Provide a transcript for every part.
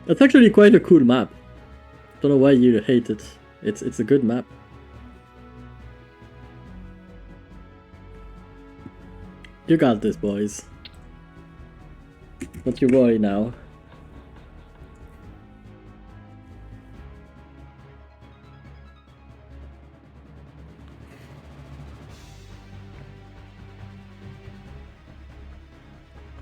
It's actually quite a cool map. Don't know why you hate it. It's a good map. You got this, boys. Don't you worry now.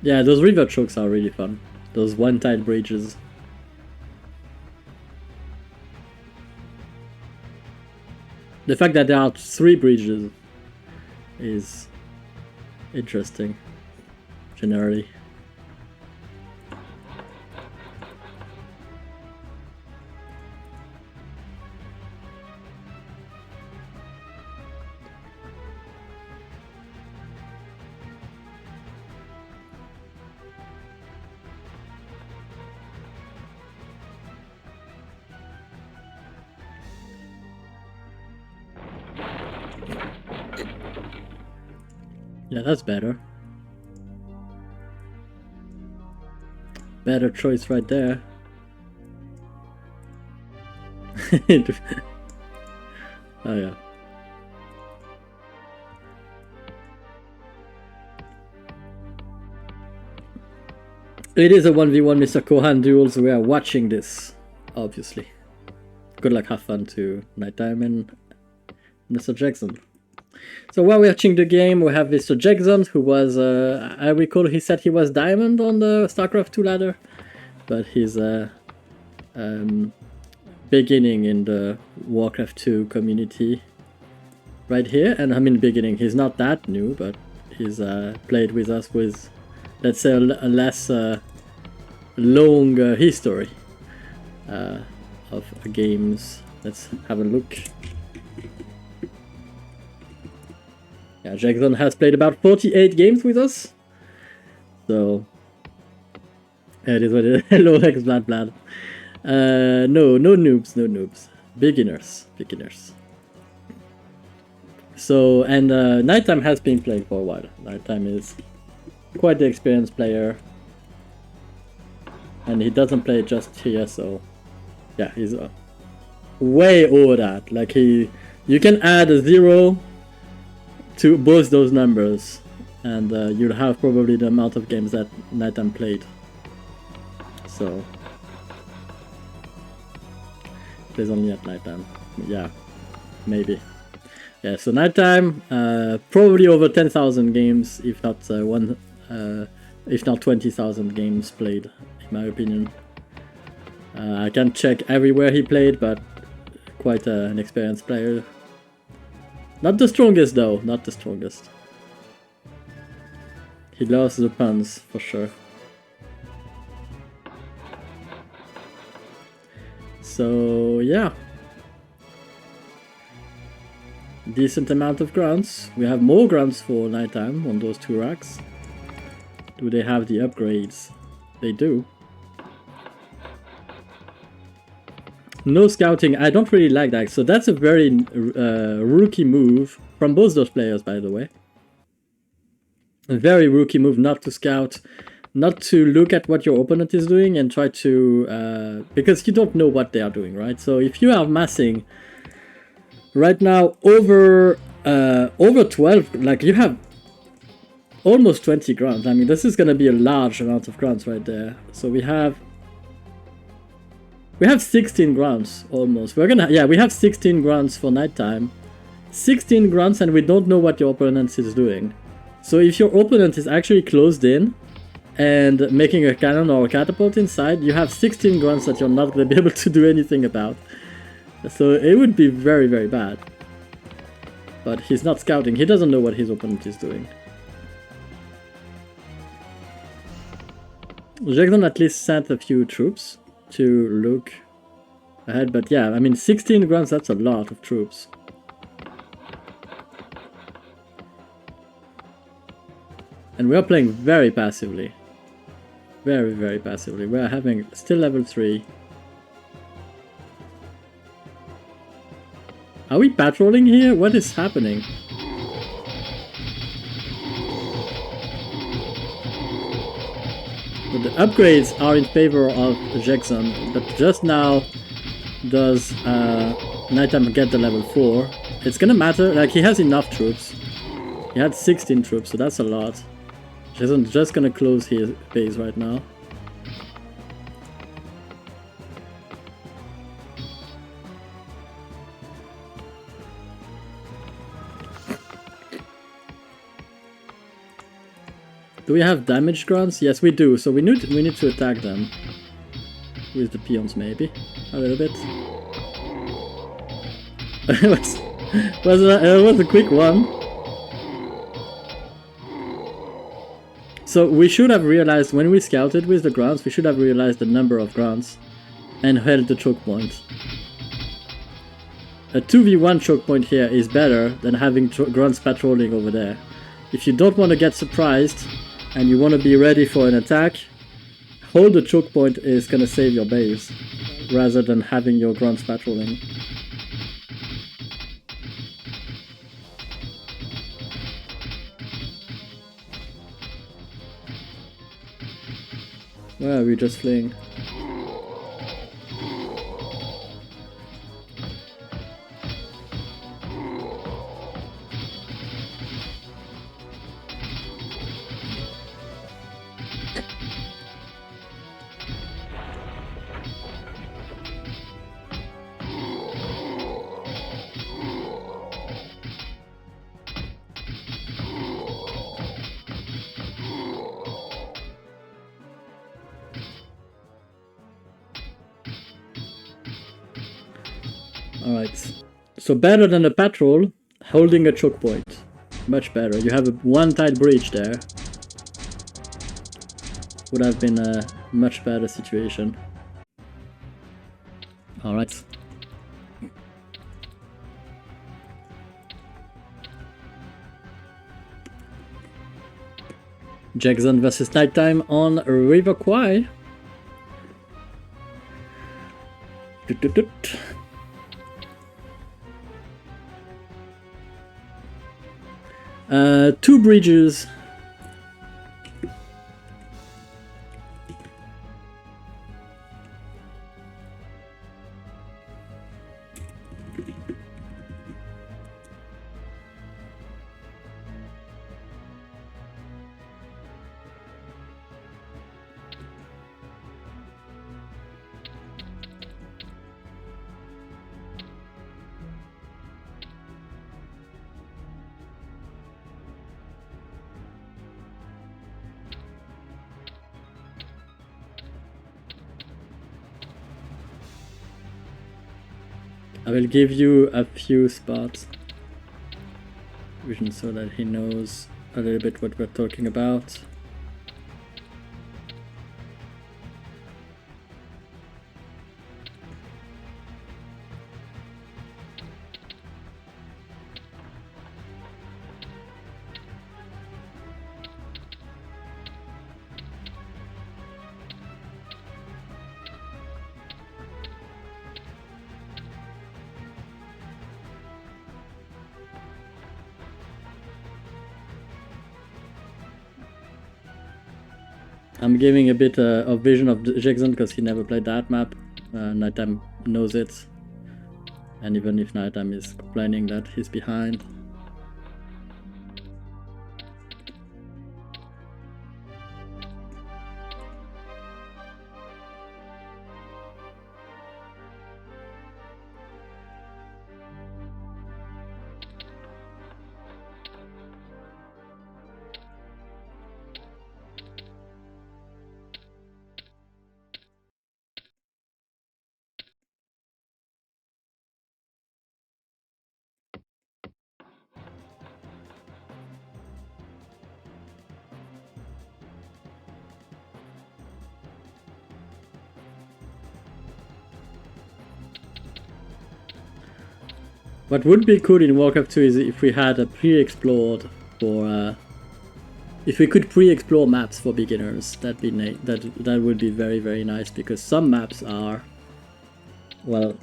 Yeah, those river chokes are really fun. Those one-tile bridges. The fact that there are 3 bridges is interesting, generally. Yeah, that's better. Better choice right there. Oh yeah. It is a 1v1 Mr. Kohan duels. We are watching this, obviously. Good luck, have fun to Nighttime and Mr. Jgzon. So while we're watching the game, we have Mr. Jgzon, who was, I recall he said he was Diamond on the StarCraft 2 ladder, but he's beginning in the Warcraft 2 community right here. And I mean beginning, he's not that new, but he's played with us with, let's say, a less long history of games. Let's have a look. Yeah, Jgzon has played about 48 games with us. So it is what it is. Hello, X-Blad. No noobs. Beginners. So, and Nighttime has been playing for a while. Nighttime is quite the experienced player. And he doesn't play just here, so yeah, he's way over that. Like you can add a 0 to both those numbers, and you'll have probably the amount of games that Nighttime played. So plays only at nighttime. Yeah, maybe. Yeah, so Nighttime, probably over 10,000 games, if not if not 20,000 games played, in my opinion. I can't check everywhere he played, but quite an experienced player. Not the strongest though, not the strongest. He loves the puns, for sure. So, yeah. Decent amount of grunts. We have more grunts for Nighttime on those 2 racks. Do they have the upgrades? They do. No scouting, I don't really like that. So that's a very rookie move from both those players, by the way. A very rookie move not to scout, not to look at what your opponent is doing and try to... because you don't know what they are doing, right? So if you are massing right now over 12, like you have almost 20 grunts. I mean, this is going to be a large amount of grunts right there. So we have 16 grunts almost. We have 16 grunts for Nighttime. 16 grunts, and we don't know what your opponent is doing. So if your opponent is actually closed in and making a cannon or a catapult inside, you have 16 grunts that you're not going to be able to do anything about. So it would be very, very bad. But he's not scouting. He doesn't know what his opponent is doing. Jgzon at least sent a few troops to look ahead, but yeah, I mean 16 grunts, that's a lot of troops. And we are playing very passively. Very, very passively. We are having still level 3. Are we patrolling here? What is happening? But the upgrades are in favor of Jgzon, but just now does Nighttime get the level 4. It's gonna matter, like he has enough troops. He had 16 troops, so that's a lot. Jgzon's just gonna close his base right now. Do we have damage grunts? Yes, we do. So we need to attack them with the peons, maybe a little bit. it was a quick one. So we should have realized when we scouted with the grunts, we should have realized the number of grunts and held the choke point. A 2v1 choke point here is better than having grunts patrolling over there. If you don't want to get surprised and you want to be ready for an attack, hold the choke point is going to save your base rather than having your grunts patrolling. Where are we just fleeing? Alright, so better than a patrol, holding a choke point. Much better. You have a one-tile breach there. Would have been a much better situation. Alright. Jgzon versus Nighttime on River Kwai. Two bridges. I will give you a few spots vision so that he knows a little bit what we're talking about. I'm giving a bit of vision of Jgzon because he never played that map. Nighttime knows it. And even if Nighttime is complaining that he's behind. What would be cool in Warcraft 2 is if we had a pre-explored for if we could pre-explore maps for beginners. That would be very, very nice, because some maps are, well,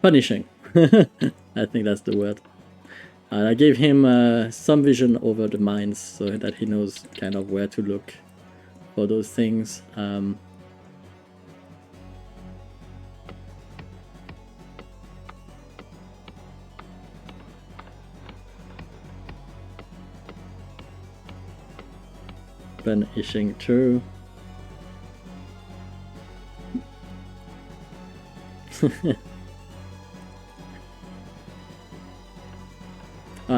punishing. I think that's the word. I gave him some vision over the mines so that he knows kind of where to look for those things. Ishing true.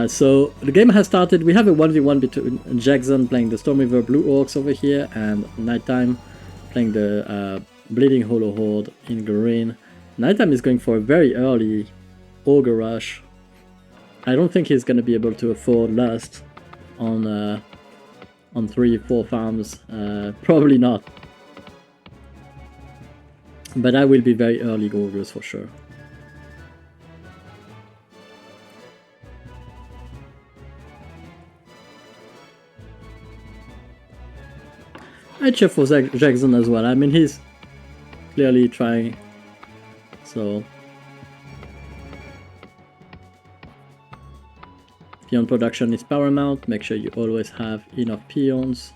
So the game has started. We have a 1v1 between Jgzon playing the Stormweaver Blue Orcs over here, and Nighttime playing the Bleeding Hollow Horde in green. Nighttime is going for a very early Ogre Rush. I don't think he's going to be able to afford Lust on 3-4 farms. Probably not. But I will be very early Ogres for sure. I cheer for Jgzon as well. I mean, he's clearly trying. So, peon production is paramount. Make sure you always have enough peons.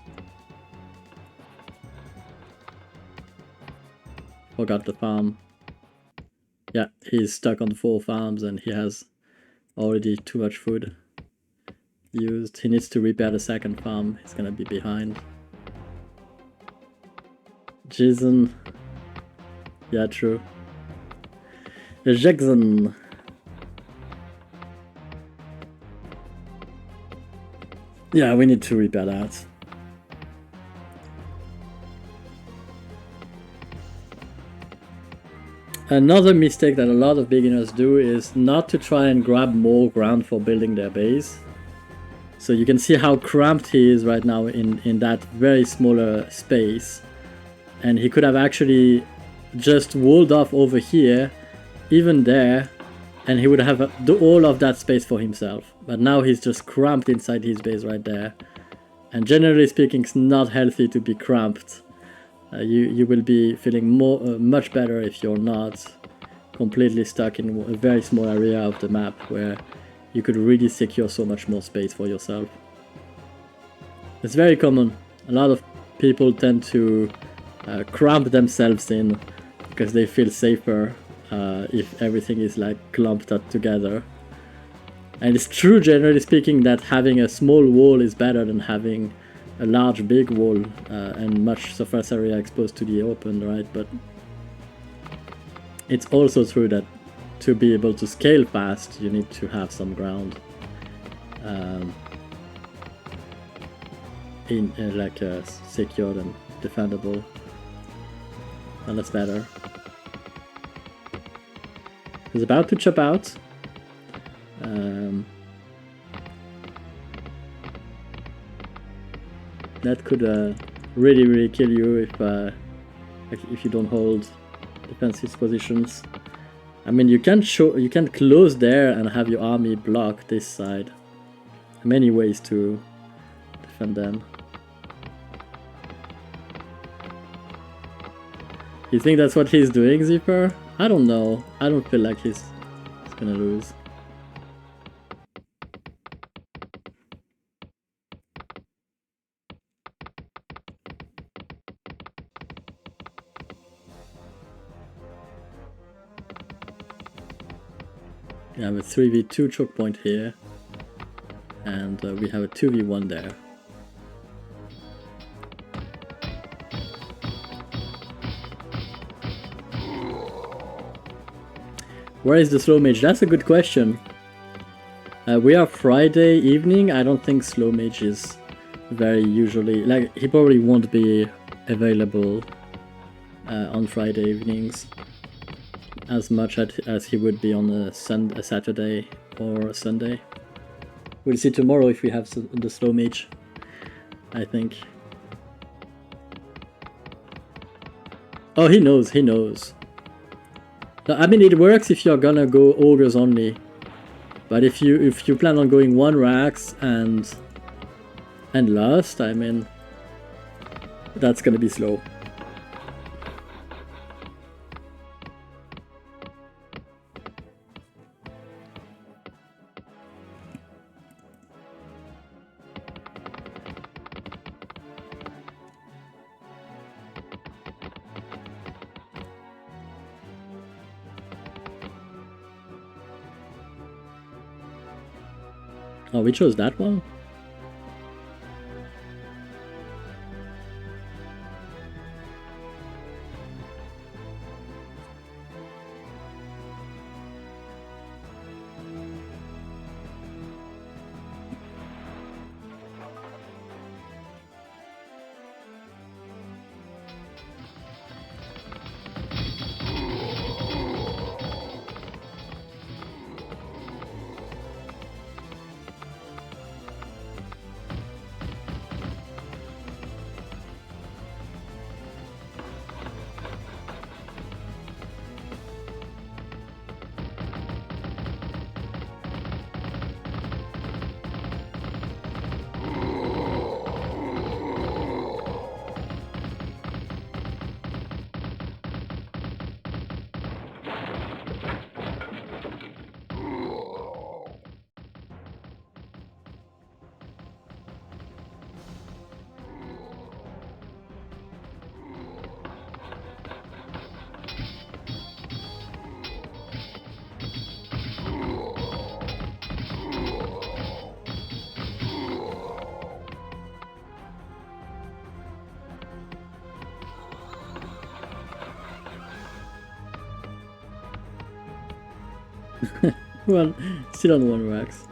Forgot the farm. Yeah, he's stuck on 4 farms and he has already too much food used. He needs to repair the second farm. He's gonna be behind. Jgzon. Yeah, true. Jgzon. Yeah, we need to repair that. Another mistake that a lot of beginners do is not to try and grab more ground for building their base. So you can see how cramped he is right now in that very smaller space. And he could have actually just walled off over here, even there, and he would have all of that space for himself. But now he's just cramped inside his base right there. And generally speaking, it's not healthy to be cramped. You will be feeling much better if you're not completely stuck in a very small area of the map where you could really secure so much more space for yourself. It's very common. A lot of people tend to cramp themselves in because they feel safer if everything is like clumped up together. And it's true, generally speaking, that having a small wall is better than having a large big wall and much surface area exposed to the open, right? But it's also true that to be able to scale fast, you need to have some ground like secured and defendable. And that's better. He's about to chop out. That could really kill you if you don't hold defensive positions. I mean, you can close there and have your army block this side. Many ways to defend them. You think that's what he's doing, Zipper? I don't know. I don't feel like he's gonna lose. We have a 3v2 choke point here, and we have a 2v1 there. Where is the slow mage? That's a good question. We are Friday evening. I don't think slow mage is very usually, like, he probably won't be available on Friday evenings as much as he would be on a Saturday or a Sunday. We'll see tomorrow if we have the slow mage, I think. Oh, he knows, he knows. I mean, it works if you're gonna go ogres only, but if you plan on going 1 Rax and Lust, I mean, that's gonna be slow. Oh, we chose that one? Well, still on 1 racks.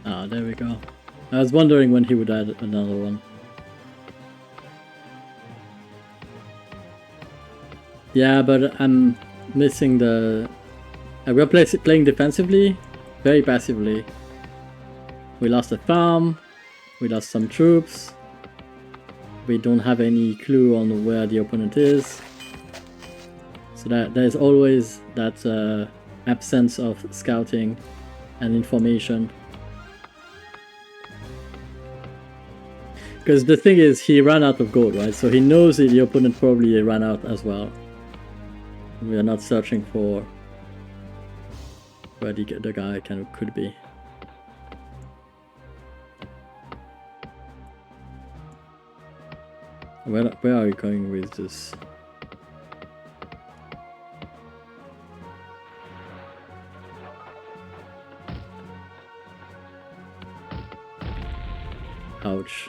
Ah, there we go. I was wondering when he would add another one. Yeah, but I'm missing the... we're playing defensively, very passively. We lost a farm, we lost some troops, we don't have any clue on where the opponent is. So that there's always that absence of scouting and information. Because the thing is, he ran out of gold, right? So he knows that the opponent probably ran out as well. We are not searching for where the guy could be. Where are you going with this? Ouch.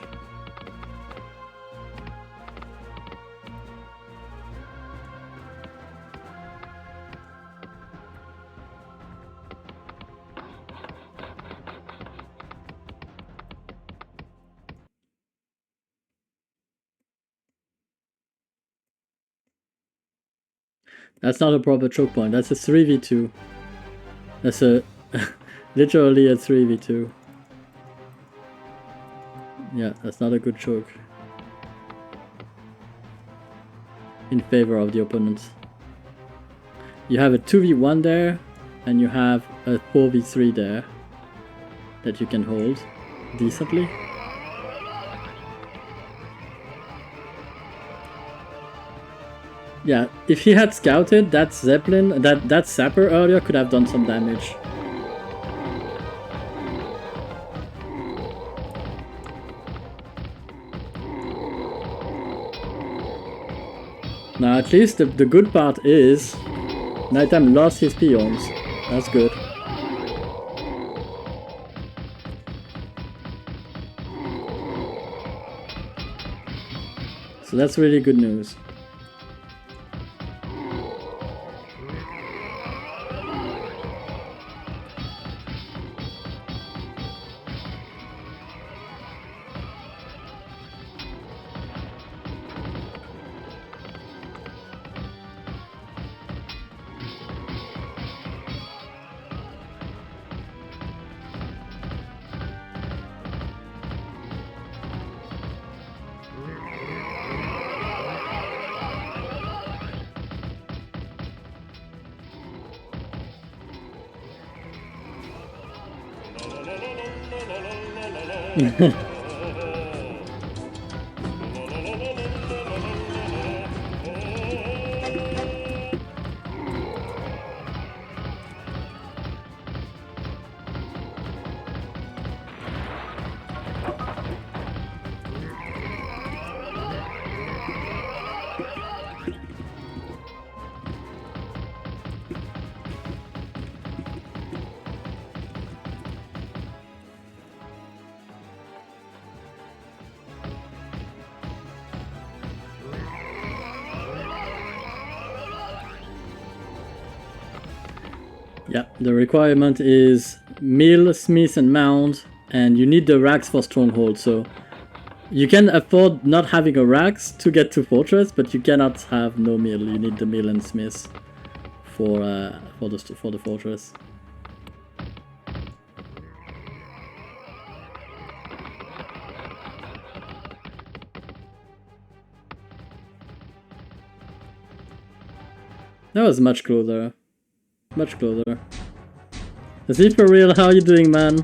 That's not a proper choke point, that's a 3v2. That's a literally a 3v2. Yeah, that's not a good choke. In favor of the opponent. You have a 2v1 there, and you have a 4v3 there that you can hold decently. Yeah, if he had scouted, that Zeppelin, that Sapper earlier could have done some damage. Now at least the good part is Nighttime lost his peons. That's good. So that's really good news. Yeah, the requirement is mill, smith, and mound, and you need the racks for stronghold. So you can afford not having a racks to get to fortress, but you cannot have no mill. You need the mill and smith for the fortress. That was much closer. Much closer. Is he for real? How you doing, man?